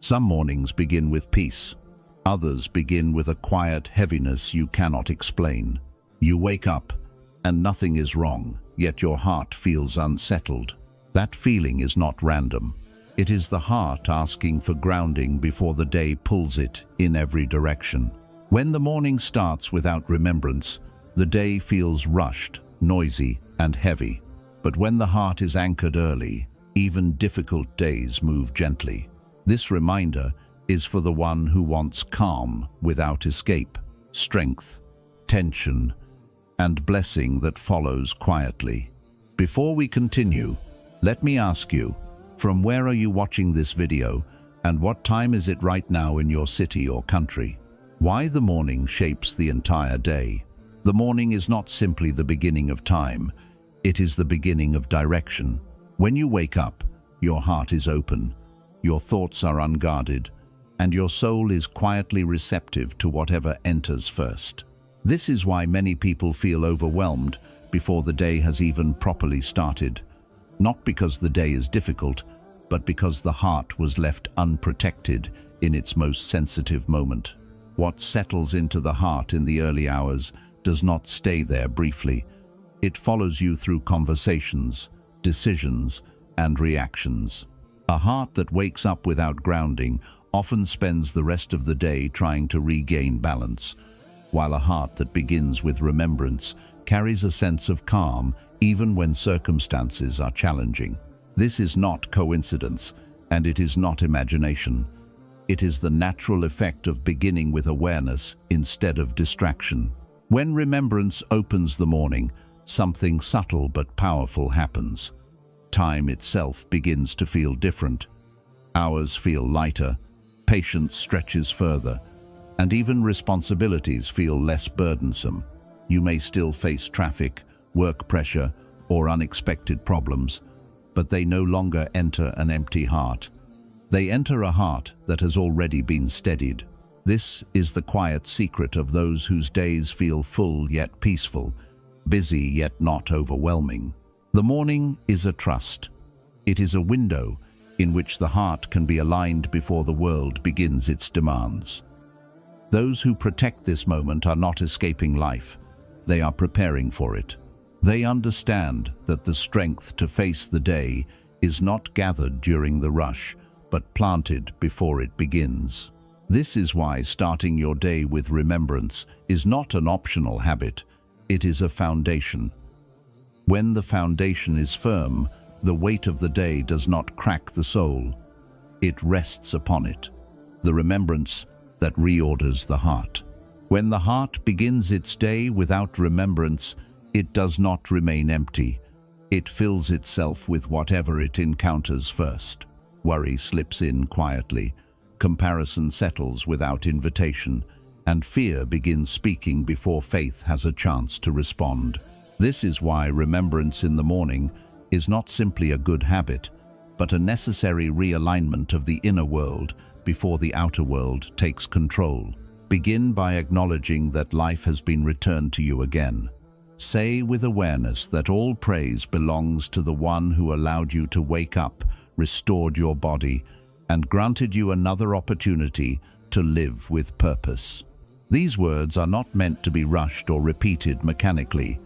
Some mornings begin with peace. Others begin with a quiet heaviness you cannot explain. You wake up, and nothing is wrong, yet your heart feels unsettled. That feeling is not random. It is the heart asking for grounding before the day pulls it in every direction. When the morning starts without remembrance, the day feels rushed, noisy, and heavy. But when the heart is anchored early, even difficult days move gently. This reminder is for the one who wants calm without escape, strength, tension, and blessing that follows quietly. Before we continue, let me ask you, from where are you watching this video, and what time is it right now in your city or country? Why the morning shapes the entire day? The morning is not simply the beginning of time, it is the beginning of direction. When you wake up, your heart is open, your thoughts are unguarded, and your soul is quietly receptive to whatever enters first. This is why many people feel overwhelmed before the day has even properly started. Not because the day is difficult, but because the heart was left unprotected in its most sensitive moment. What settles into the heart in the early hours does not stay there briefly. It follows you through conversations, decisions, and reactions. A heart that wakes up without grounding often spends the rest of the day trying to regain balance, while a heart that begins with remembrance carries a sense of calm even when circumstances are challenging. This is not coincidence, and it is not imagination. It is the natural effect of beginning with awareness instead of distraction. When remembrance opens the morning, something subtle but powerful happens. Time itself begins to feel different. Hours feel lighter, patience stretches further, and even responsibilities feel less burdensome. You may still face traffic, work pressure, or unexpected problems, but they no longer enter an empty heart. They enter a heart that has already been steadied. This is the quiet secret of those whose days feel full yet peaceful, busy yet not overwhelming. The morning is a trust. It is a window in which the heart can be aligned before the world begins its demands. Those who protect this moment are not escaping life. They are preparing for it. They understand that the strength to face the day is not gathered during the rush, but planted before it begins. This is why starting your day with remembrance is not an optional habit. It is a foundation. When the foundation is firm, the weight of the day does not crack the soul. It rests upon it, the remembrance that reorders the heart. When the heart begins its day without remembrance, it does not remain empty. It fills itself with whatever it encounters first. Worry slips in quietly, comparison settles without invitation, and fear begins speaking before faith has a chance to respond. This is why remembrance in the morning is not simply a good habit, but a necessary realignment of the inner world before the outer world takes control. Begin by acknowledging that life has been returned to you again. Say with awareness that all praise belongs to the one who allowed you to wake up, restored your body, and granted you another opportunity to live with purpose. These words are not meant to be rushed or repeated mechanically.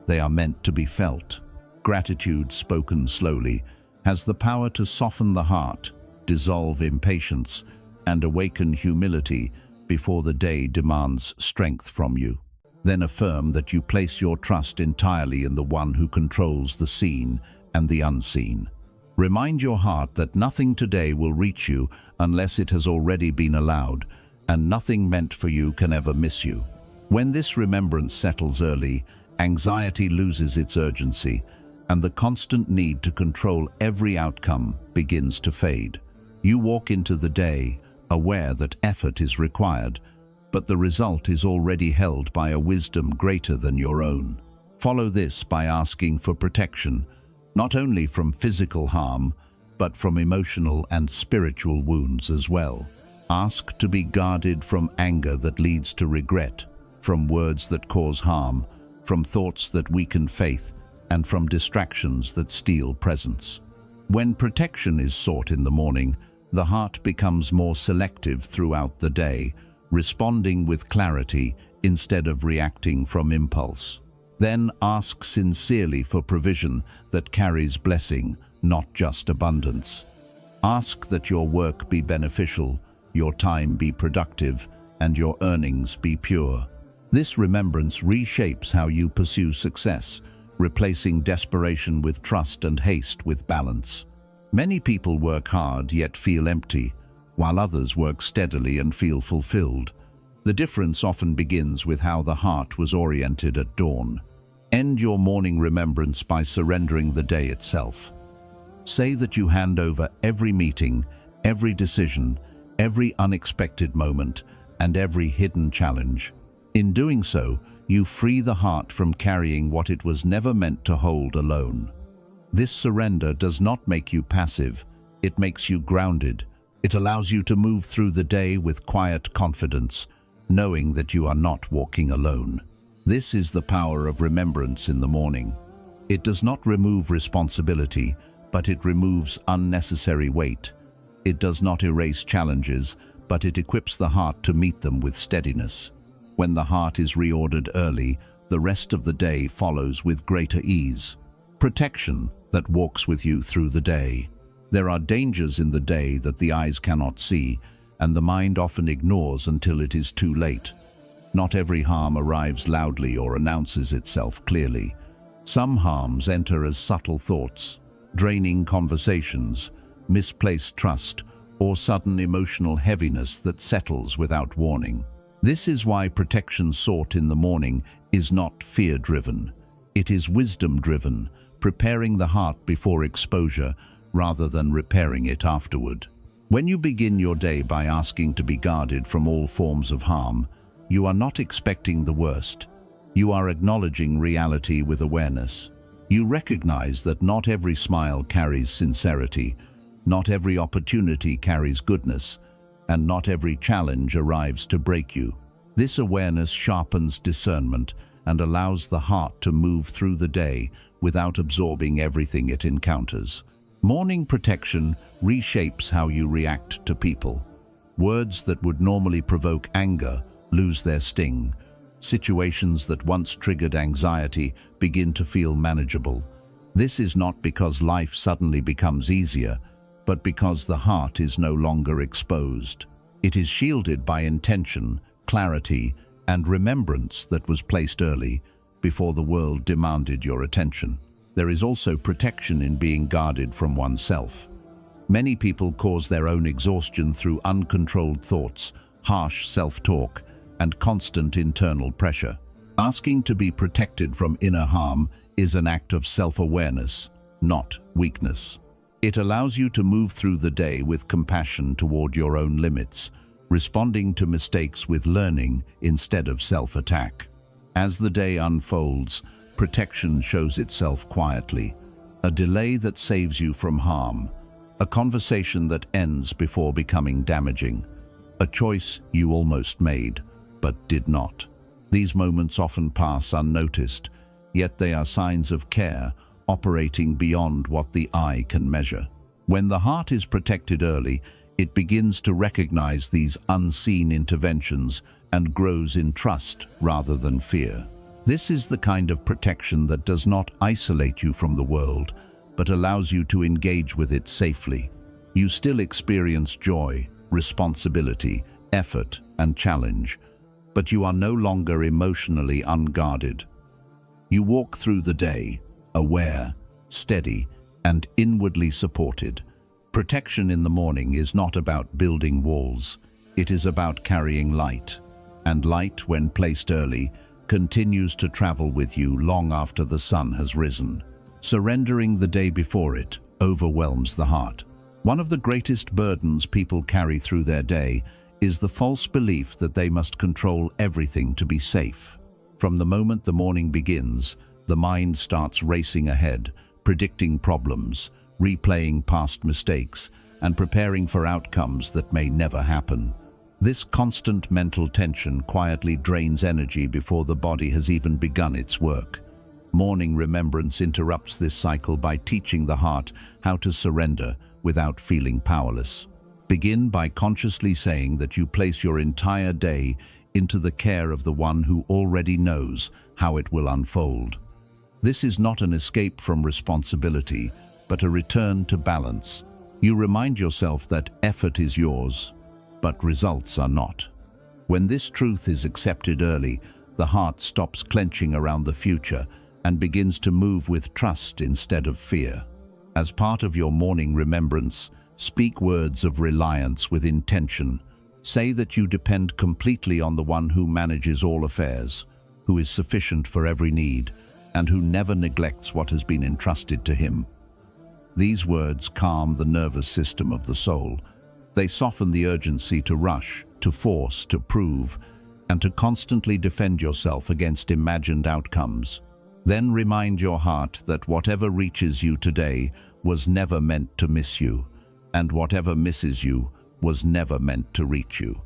They are meant to be felt. Gratitude spoken slowly has the power to soften the heart, dissolve impatience, and awaken humility before the day demands strength from you. Then affirm that you place your trust entirely in the one who controls the seen and the unseen. Remind your heart that nothing today will reach you unless it has already been allowed, and nothing meant for you can ever miss you. When this remembrance settles early, anxiety loses its urgency, and the constant need to control every outcome begins to fade. You walk into the day aware that effort is required, but the result is already held by a wisdom greater than your own. Follow this by asking for protection, not only from physical harm, but from emotional and spiritual wounds as well. Ask to be guarded from anger that leads to regret, from words that cause harm, from thoughts that weaken faith, and from distractions that steal presence. When protection is sought in the morning, The heart becomes more selective throughout the day, responding with clarity instead of reacting from impulse. Then ask sincerely for provision that carries blessing, not just abundance. Ask that your work be beneficial, your time be productive, and your earnings be pure. This remembrance reshapes how you pursue success, replacing desperation with trust and haste with balance. Many people work hard yet feel empty, while others work steadily and feel fulfilled. The difference often begins with how the heart was oriented at dawn. End your morning remembrance by surrendering the day itself. Say that you hand over every meeting, every decision, every unexpected moment, and every hidden challenge. In doing so, you free the heart from carrying what it was never meant to hold alone. This surrender does not make you passive, it makes you grounded. It allows you to move through the day with quiet confidence, knowing that you are not walking alone. This is the power of remembrance in the morning. It does not remove responsibility, but it removes unnecessary weight. It does not erase challenges, but it equips the heart to meet them with steadiness. When the heart is reordered early, the rest of the day follows with greater ease. Protection that walks with you through the day. There are dangers in the day that the eyes cannot see, and the mind often ignores until it is too late. Not every harm arrives loudly or announces itself clearly. Some harms enter as subtle thoughts, draining conversations, misplaced trust, or sudden emotional heaviness that settles without warning. This is why protection sought in the morning is not fear-driven. It is wisdom-driven, preparing the heart before exposure rather than repairing it afterward. When you begin your day by asking to be guarded from all forms of harm, you are not expecting the worst. You are acknowledging reality with awareness. You recognize that not every smile carries sincerity, not every opportunity carries goodness, and not every challenge arrives to break you. This awareness sharpens discernment and allows the heart to move through the day without absorbing everything it encounters. Morning protection reshapes how you react to people. Words that would normally provoke anger lose their sting. Situations that once triggered anxiety begin to feel manageable. This is not because life suddenly becomes easier, but because the heart is no longer exposed. It is shielded by intention, clarity, and remembrance that was placed early, before the world demanded your attention. There is also protection in being guarded from oneself. Many people cause their own exhaustion through uncontrolled thoughts, harsh self-talk, and constant internal pressure. Asking to be protected from inner harm is an act of self-awareness, not weakness. It allows you to move through the day with compassion toward your own limits, responding to mistakes with learning instead of self-attack. As the day unfolds, protection shows itself quietly, a delay that saves you from harm, a conversation that ends before becoming damaging, a choice you almost made, but did not. These moments often pass unnoticed, yet they are signs of care, operating beyond what the eye can measure. When the heart is protected early, it begins to recognize these unseen interventions and grows in trust rather than fear. This is the kind of protection that does not isolate you from the world, but allows you to engage with it safely. You still experience joy, responsibility, effort, and challenge, but you are no longer emotionally unguarded. You walk through the day, aware, steady, and inwardly supported. Protection in the morning is not about building walls. It is about carrying light. And light, when placed early, continues to travel with you long after the sun has risen. Surrendering the day before it overwhelms the heart. One of the greatest burdens people carry through their day is the false belief that they must control everything to be safe. From the moment the morning begins, the mind starts racing ahead, predicting problems, replaying past mistakes, and preparing for outcomes that may never happen. This constant mental tension quietly drains energy before the body has even begun its work. Morning remembrance interrupts this cycle by teaching the heart how to surrender without feeling powerless. Begin by consciously saying that you place your entire day into the care of the one who already knows how it will unfold. This is not an escape from responsibility, but a return to balance. You remind yourself that effort is yours, but results are not. When this truth is accepted early, the heart stops clenching around the future and begins to move with trust instead of fear. As part of your morning remembrance, speak words of reliance with intention. Say that you depend completely on the one who manages all affairs, who is sufficient for every need, and who never neglects what has been entrusted to him. These words calm the nervous system of the soul. They soften the urgency to rush, to force, to prove, and to constantly defend yourself against imagined outcomes. Then remind your heart that whatever reaches you today was never meant to miss you, and whatever misses you was never meant to reach you.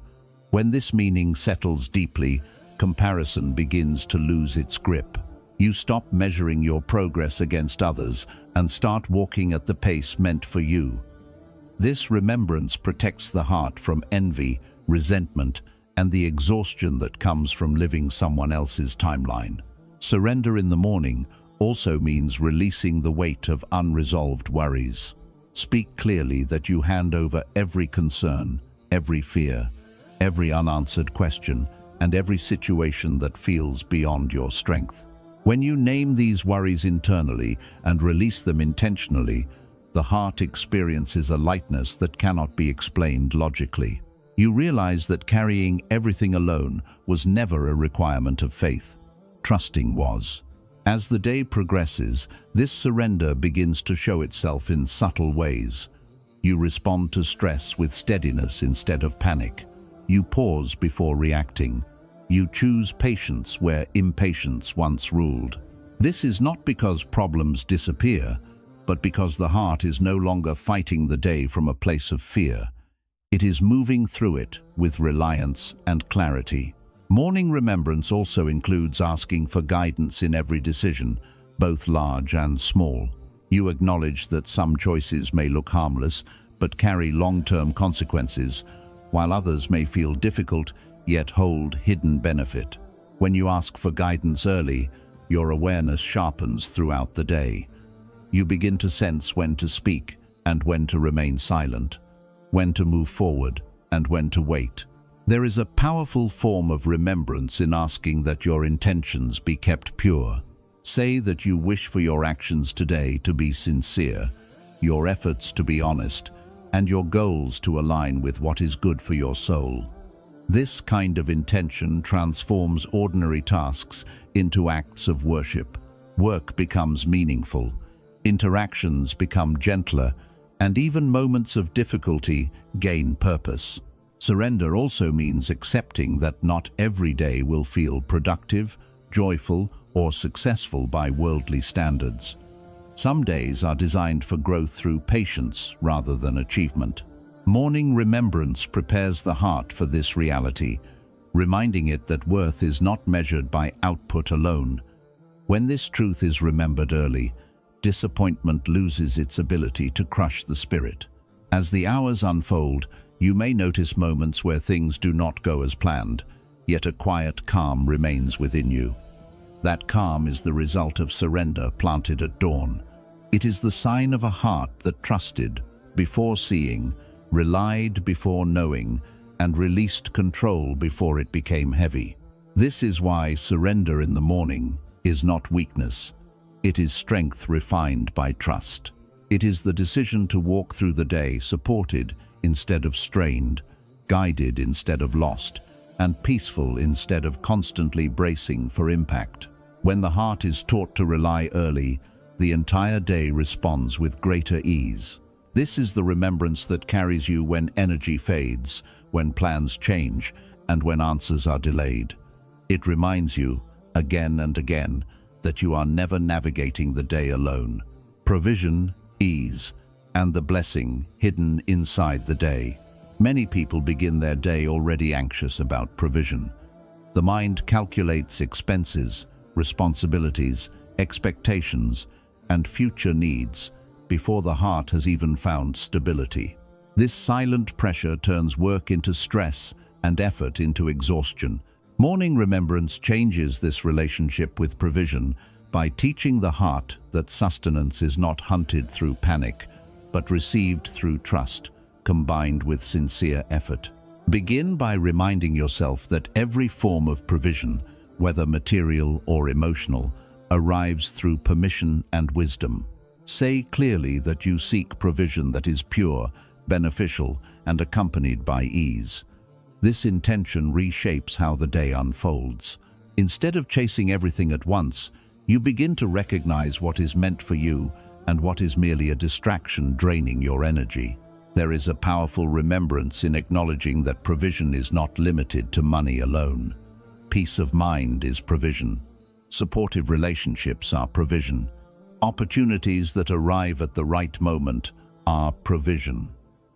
When this meaning settles deeply, comparison begins to lose its grip. You stop measuring your progress against others and start walking at the pace meant for you. This remembrance protects the heart from envy, resentment, and the exhaustion that comes from living someone else's timeline. Surrender in the morning also means releasing the weight of unresolved worries. Speak clearly that you hand over every concern, every fear, every unanswered question, and every situation that feels beyond your strength. When you name these worries internally and release them intentionally, the heart experiences a lightness that cannot be explained logically. You realize that carrying everything alone was never a requirement of faith. Trusting was. As the day progresses, this surrender begins to show itself in subtle ways. You respond to stress with steadiness instead of panic. You pause before reacting. You choose patience where impatience once ruled. This is not because problems disappear, but because the heart is no longer fighting the day from a place of fear. It is moving through it with reliance and clarity. Morning remembrance also includes asking for guidance in every decision, both large and small. You acknowledge that some choices may look harmless, but carry long-term consequences, while others may feel difficult, yet hold hidden benefit. When you ask for guidance early, your awareness sharpens throughout the day. You begin to sense when to speak and when to remain silent, when to move forward and when to wait. There is a powerful form of remembrance in asking that your intentions be kept pure. Say that you wish for your actions today to be sincere, your efforts to be honest, and your goals to align with what is good for your soul. This kind of intention transforms ordinary tasks into acts of worship. Work becomes meaningful, interactions become gentler, and even moments of difficulty gain purpose. Surrender also means accepting that not every day will feel productive, joyful, or successful by worldly standards. Some days are designed for growth through patience rather than achievement. Morning remembrance prepares the heart for this reality, reminding it that worth is not measured by output alone. When this truth is remembered early, disappointment loses its ability to crush the spirit. As the hours unfold, you may notice moments where things do not go as planned, yet a quiet calm remains within you. That calm is the result of surrender planted at dawn. It is the sign of a heart that trusted before seeing, relied before knowing, and released control before it became heavy. This is why surrender in the morning is not weakness. It is strength refined by trust. It is the decision to walk through the day supported instead of strained, guided instead of lost, and peaceful instead of constantly bracing for impact. When the heart is taught to rely early, the entire day responds with greater ease. This is the remembrance that carries you when energy fades, when plans change, and when answers are delayed. It reminds you, again and again, that you are never navigating the day alone. Provision, ease, and the blessing hidden inside the day. Many people begin their day already anxious about provision. The mind calculates expenses, responsibilities, expectations, and future needs before the heart has even found stability. This silent pressure turns work into stress and effort into exhaustion. Morning remembrance changes this relationship with provision by teaching the heart that sustenance is not hunted through panic, but received through trust, combined with sincere effort. Begin by reminding yourself that every form of provision, whether material or emotional, arrives through permission and wisdom. Say clearly that you seek provision that is pure, beneficial, and accompanied by ease. This intention reshapes how the day unfolds. Instead of chasing everything at once, you begin to recognize what is meant for you and what is merely a distraction draining your energy. There is a powerful remembrance in acknowledging that provision is not limited to money alone. Peace of mind is provision. Supportive relationships are provision. Opportunities that arrive at the right moment are provision.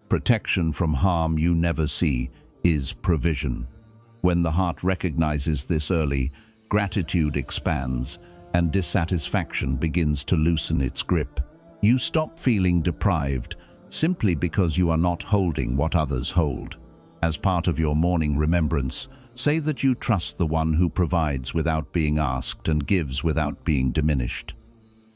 Protection from harm you never see is provision. When the heart recognizes this early, gratitude expands and dissatisfaction begins to loosen its grip. You stop feeling deprived simply because you are not holding what others hold. As part of your morning remembrance, say that you trust the one who provides without being asked and gives without being diminished.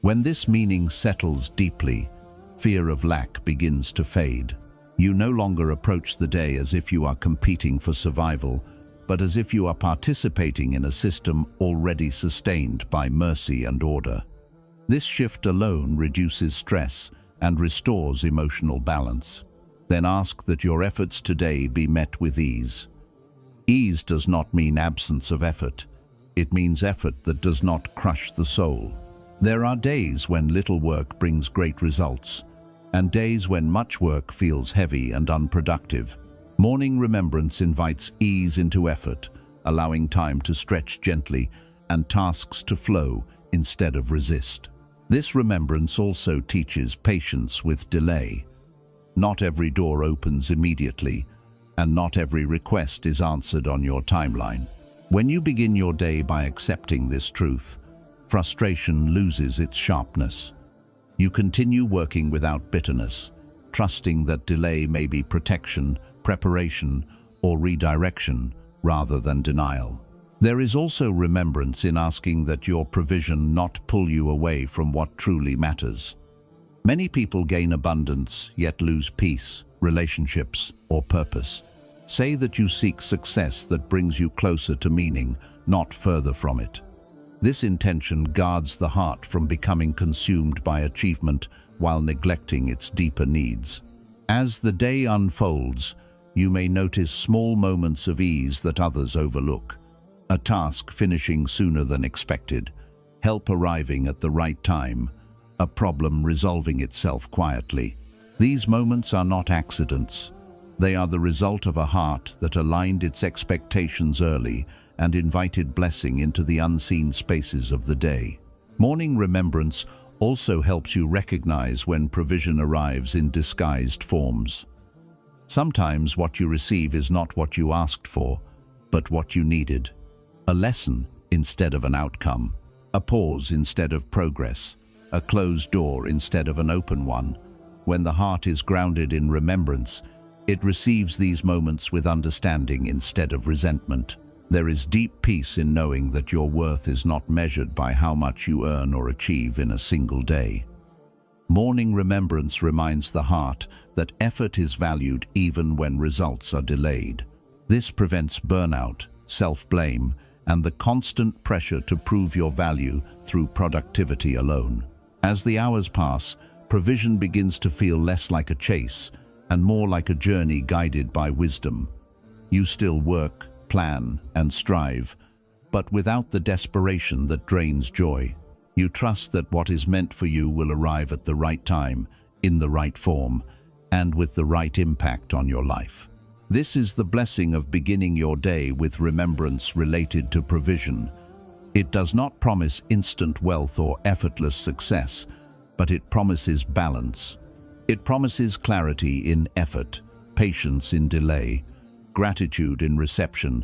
When this meaning settles deeply, fear of lack begins to fade. You no longer approach the day as if you are competing for survival, but as if you are participating in a system already sustained by mercy and order. This shift alone reduces stress and restores emotional balance. Then ask that your efforts today be met with ease. Ease does not mean absence of effort. It means effort that does not crush the soul. There are days when little work brings great results, and days when much work feels heavy and unproductive. Morning remembrance invites ease into effort, allowing time to stretch gently and tasks to flow instead of resist. This remembrance also teaches patience with delay. Not every door opens immediately, and not every request is answered on your timeline. When you begin your day by accepting this truth, frustration loses its sharpness. You continue working without bitterness, trusting that delay may be protection, preparation, or redirection rather than denial. There is also remembrance in asking that your provision not pull you away from what truly matters. Many people gain abundance yet lose peace, relationships, or purpose. Say that you seek success that brings you closer to meaning, not further from it. This intention guards the heart from becoming consumed by achievement while neglecting its deeper needs. As the day unfolds, you may notice small moments of ease that others overlook. A task finishing sooner than expected, help arriving at the right time, a problem resolving itself quietly. These moments are not accidents. They are the result of a heart that aligned its expectations early and invited blessing into the unseen spaces of the day. Morning remembrance also helps you recognize when provision arrives in disguised forms. Sometimes what you receive is not what you asked for, but what you needed. A lesson instead of an outcome, a pause instead of progress, a closed door instead of an open one. When the heart is grounded in remembrance, it receives these moments with understanding instead of resentment. There is deep peace in knowing that your worth is not measured by how much you earn or achieve in a single day. Morning remembrance reminds the heart that effort is valued even when results are delayed. This prevents burnout, self-blame, and the constant pressure to prove your value through productivity alone. As the hours pass, provision begins to feel less like a chase and more like a journey guided by wisdom. You still work, plan, and strive, but without the desperation that drains joy. You trust that what is meant for you will arrive at the right time, in the right form, and with the right impact on your life. This is the blessing of beginning your day with remembrance related to provision. It does not promise instant wealth or effortless success, but it promises balance. It promises clarity in effort, patience in delay, gratitude in reception,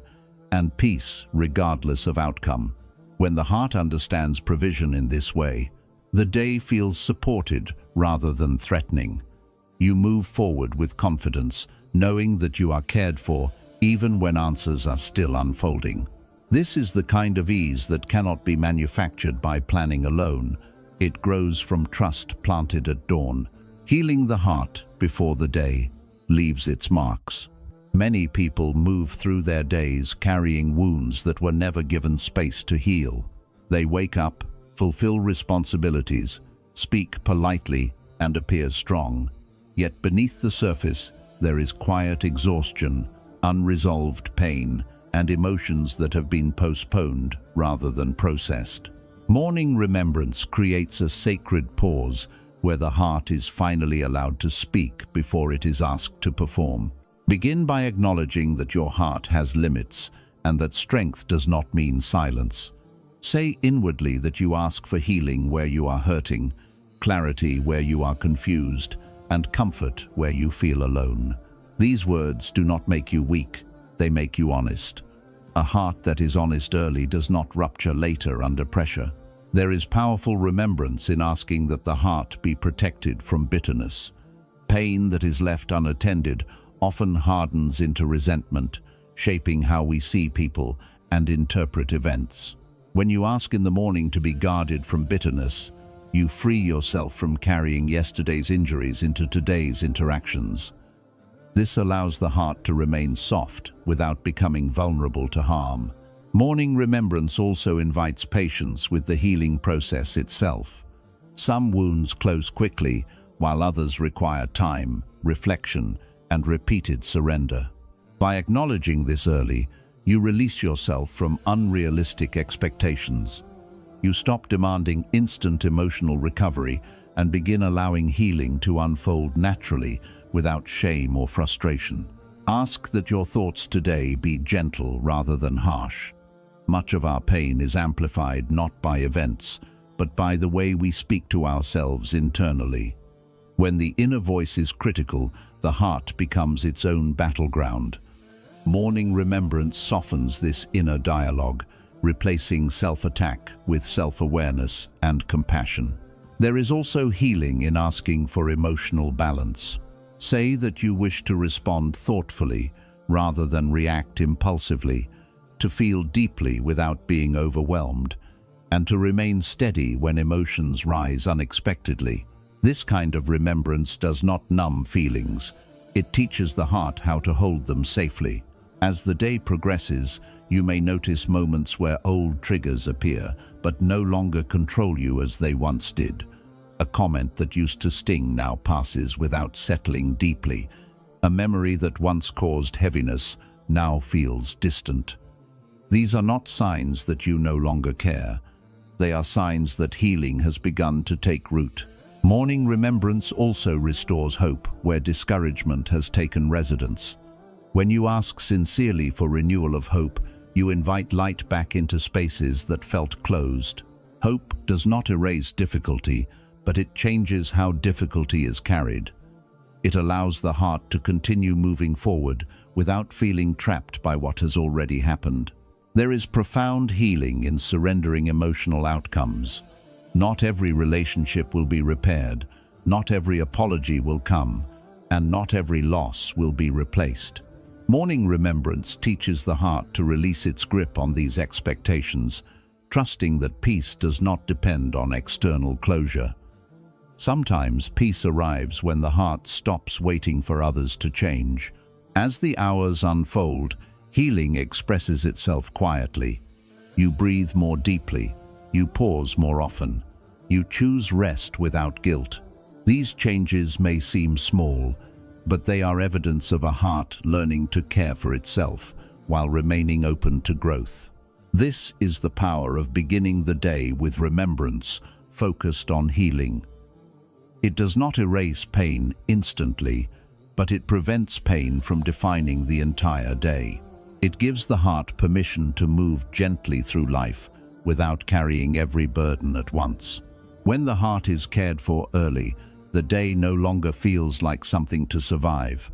and peace regardless of outcome. When the heart understands provision in this way, the day feels supported rather than threatening. You move forward with confidence, knowing that you are cared for, even when answers are still unfolding. This is the kind of ease that cannot be manufactured by planning alone. It grows from trust planted at dawn. Healing the heart before the day leaves its marks. Many people move through their days carrying wounds that were never given space to heal. They wake up, fulfill responsibilities, speak politely, and appear strong. Yet beneath the surface, there is quiet exhaustion, unresolved pain, and emotions that have been postponed rather than processed. Morning remembrance creates a sacred pause where the heart is finally allowed to speak before it is asked to perform. Begin by acknowledging that your heart has limits and that strength does not mean silence. Say inwardly that you ask for healing where you are hurting, clarity where you are confused, and comfort where you feel alone. These words do not make you weak, they make you honest. A heart that is honest early does not rupture later under pressure. There is powerful remembrance in asking that the heart be protected from bitterness. Pain that is left unattended often hardens into resentment, shaping how we see people and interpret events. When you ask in the morning to be guarded from bitterness, you free yourself from carrying yesterday's injuries into today's interactions. This allows the heart to remain soft without becoming vulnerable to harm. Morning remembrance also invites patience with the healing process itself. Some wounds close quickly, while others require time, reflection, and repeated surrender. By acknowledging this early, you release yourself from unrealistic expectations. You stop demanding instant emotional recovery and begin allowing healing to unfold naturally without shame or frustration. Ask that your thoughts today be gentle rather than harsh. Much of our pain is amplified not by events, but by the way we speak to ourselves internally. When the inner voice is critical, the heart becomes its own battleground. Morning remembrance softens this inner dialogue, replacing self-attack with self-awareness and compassion. There is also healing in asking for emotional balance. Say that you wish to respond thoughtfully rather than react impulsively, to feel deeply without being overwhelmed, and to remain steady when emotions rise unexpectedly. This kind of remembrance does not numb feelings. It teaches the heart how to hold them safely. As the day progresses, you may notice moments where old triggers appear, but no longer control you as they once did. A comment that used to sting now passes without settling deeply. A memory that once caused heaviness now feels distant. These are not signs that you no longer care. They are signs that healing has begun to take root. Morning remembrance also restores hope where discouragement has taken residence. When you ask sincerely for renewal of hope, you invite light back into spaces that felt closed. Hope does not erase difficulty, but it changes how difficulty is carried. It allows the heart to continue moving forward without feeling trapped by what has already happened. There is profound healing in surrendering emotional outcomes. Not every relationship will be repaired, not every apology will come, and not every loss will be replaced. Morning remembrance teaches the heart to release its grip on these expectations, trusting that peace does not depend on external closure. Sometimes peace arrives when the heart stops waiting for others to change. As the hours unfold, healing expresses itself quietly. You breathe more deeply. You pause more often. You choose rest without guilt. These changes may seem small, but they are evidence of a heart learning to care for itself while remaining open to growth. This is the power of beginning the day with remembrance focused on healing. It does not erase pain instantly, but it prevents pain from defining the entire day. It gives the heart permission to move gently through life without carrying every burden at once. When the heart is cared for early, the day no longer feels like something to survive.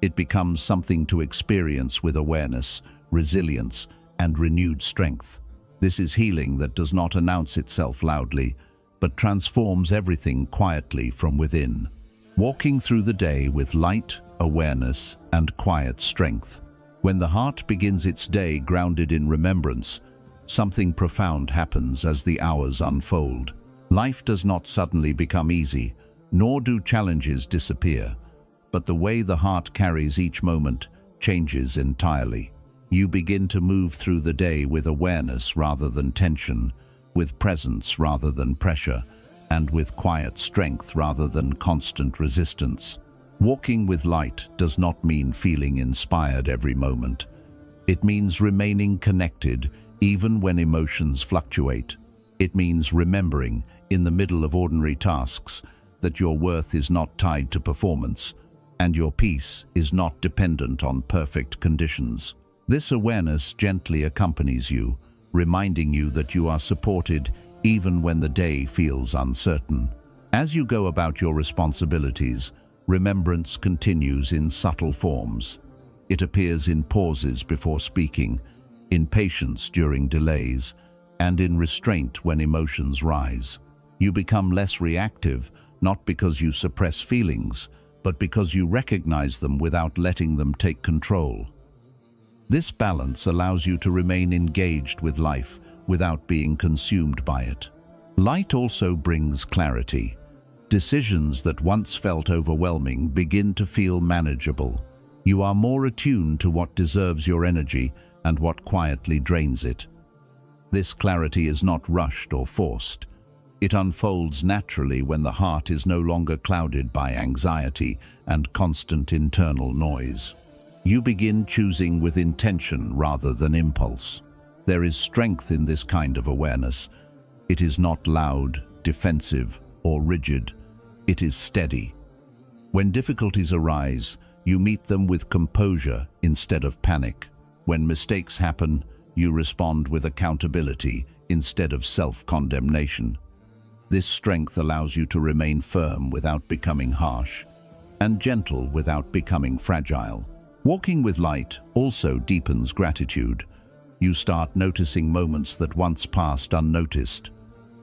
It becomes something to experience with awareness, resilience, and renewed strength. This is healing that does not announce itself loudly, but transforms everything quietly from within. walking through the day with light, awareness, and quiet strength. When the heart begins its day grounded in remembrance, something profound happens as the hours unfold. Life does not suddenly become easy, nor do challenges disappear, but the way the heart carries each moment changes entirely. You begin to move through the day with awareness rather than tension, with presence rather than pressure, and with quiet strength rather than constant resistance. Walking with light does not mean feeling inspired every moment. It means remaining connected even when emotions fluctuate. It means remembering, in the middle of ordinary tasks, that your worth is not tied to performance, and your peace is not dependent on perfect conditions. This awareness gently accompanies you, reminding you that you are supported even when the day feels uncertain. As you go about your responsibilities, remembrance continues in subtle forms. It appears in pauses before speaking, in patience during delays, and in restraint when emotions rise. You become less reactive, not because you suppress feelings, but because you recognize them without letting them take control. This balance allows you to remain engaged with life without being consumed by it. Light also brings clarity. Decisions that once felt overwhelming begin to feel manageable. You are more attuned to what deserves your energy and what quietly drains it. This clarity is not rushed or forced. It unfolds naturally when the heart is no longer clouded by anxiety and constant internal noise. You begin choosing with intention rather than impulse. There is strength in this kind of awareness. It is not loud, defensive, or rigid. It is steady. When difficulties arise, you meet them with composure instead of panic. When mistakes happen, you respond with accountability instead of self-condemnation. This strength allows you to remain firm without becoming harsh, and gentle without becoming fragile. Walking with light also deepens gratitude. You start noticing moments that once passed unnoticed.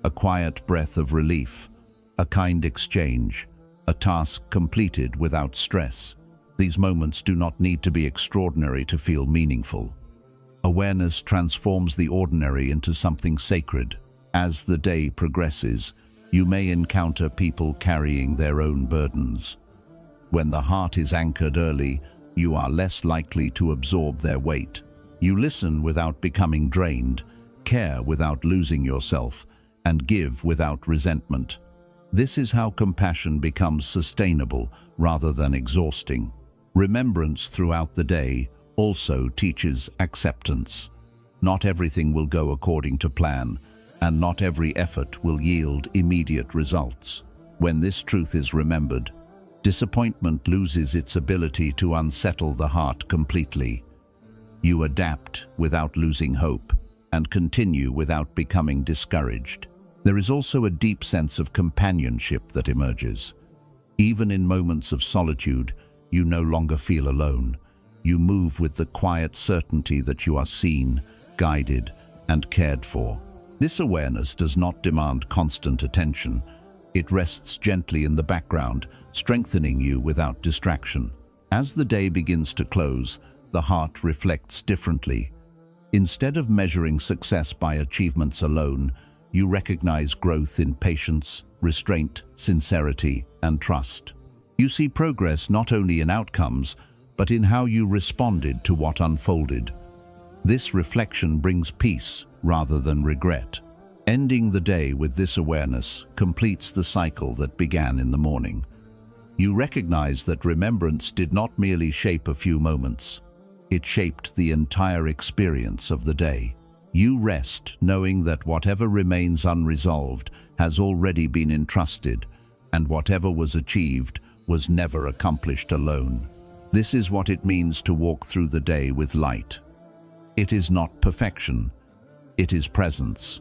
A quiet breath of relief, a kind exchange, a task completed without stress. These moments do not need to be extraordinary to feel meaningful. Awareness transforms the ordinary into something sacred. As the day progresses, you may encounter people carrying their own burdens. When the heart is anchored early, you are less likely to absorb their weight. You listen without becoming drained, care without losing yourself, and give without resentment. This is how compassion becomes sustainable rather than exhausting. Remembrance throughout the day also teaches acceptance. Not everything will go according to plan, and not every effort will yield immediate results. When this truth is remembered, disappointment loses its ability to unsettle the heart completely. You adapt without losing hope, and continue without becoming discouraged. There is also a deep sense of companionship that emerges. Even in moments of solitude, you no longer feel alone. You move with the quiet certainty that you are seen, guided, and cared for. This awareness does not demand constant attention. It rests gently in the background, strengthening you without distraction. As the day begins to close, the heart reflects differently. Instead of measuring success by achievements alone, you recognize growth in patience, restraint, sincerity, and trust. You see progress not only in outcomes, but in how you responded to what unfolded. This reflection brings peace rather than regret. Ending the day with this awareness completes the cycle that began in the morning. You recognize that remembrance did not merely shape a few moments. It shaped the entire experience of the day. You rest knowing that whatever remains unresolved has already been entrusted, and whatever was achieved was never accomplished alone. This is what it means to walk through the day with light. It is not perfection. It is presence.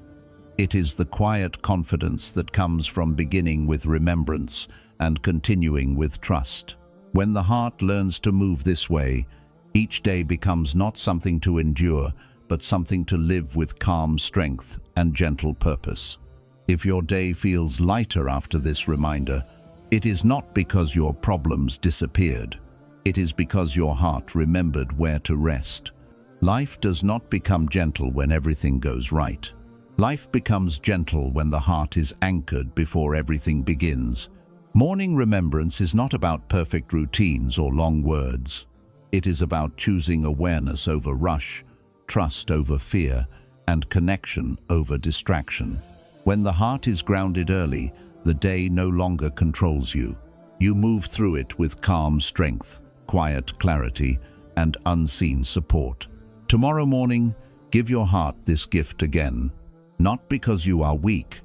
It is the quiet confidence that comes from beginning with remembrance and continuing with trust. When the heart learns to move this way, each day becomes not something to endure, but something to live with calm strength and gentle purpose. If your day feels lighter after this reminder, It is not because your problems disappeared. It is because your heart remembered where to rest. Life does not become gentle when everything goes right. Life becomes gentle when the heart is anchored before everything begins. Morning remembrance is not about perfect routines or long words. It is about choosing awareness over rush, trust over fear, and connection over distraction. When the heart is grounded early, the day no longer controls you. You move through it with calm strength, quiet clarity, and unseen support. Tomorrow morning, give your heart this gift again, not because you are weak,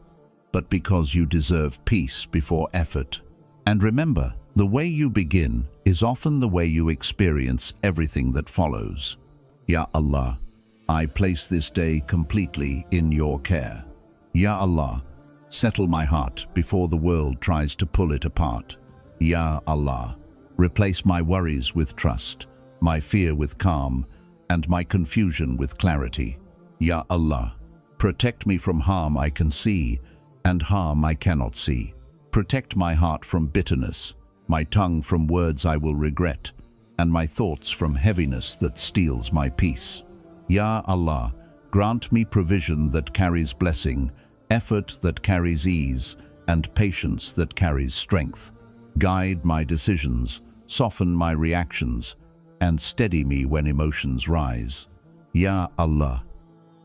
but because you deserve peace before effort. And remember, the way you begin is often the way you experience everything that follows. Ya Allah, I place this day completely in your care. Ya Allah, settle my heart before the world tries to pull it apart. Ya Allah, replace my worries with trust, my fear with calm, and my confusion with clarity. Ya Allah, protect me from harm I can see and harm I cannot see. Protect my heart from bitterness, my tongue from words I will regret, and my thoughts from heaviness that steals my peace. Ya Allah, grant me provision that carries blessing, effort that carries ease, and patience that carries strength. Guide my decisions, soften my reactions, and steady me when emotions rise. Ya Allah,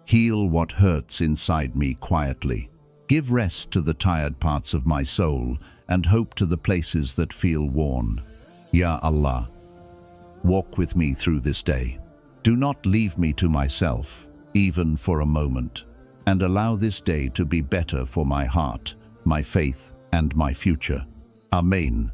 heal what hurts inside me quietly. Give rest to the tired parts of my soul and hope to the places that feel worn. Ya Allah, walk with me through this day. Do not leave me to myself, even for a moment, and allow this day to be better for my heart, my faith, and my future. Amen.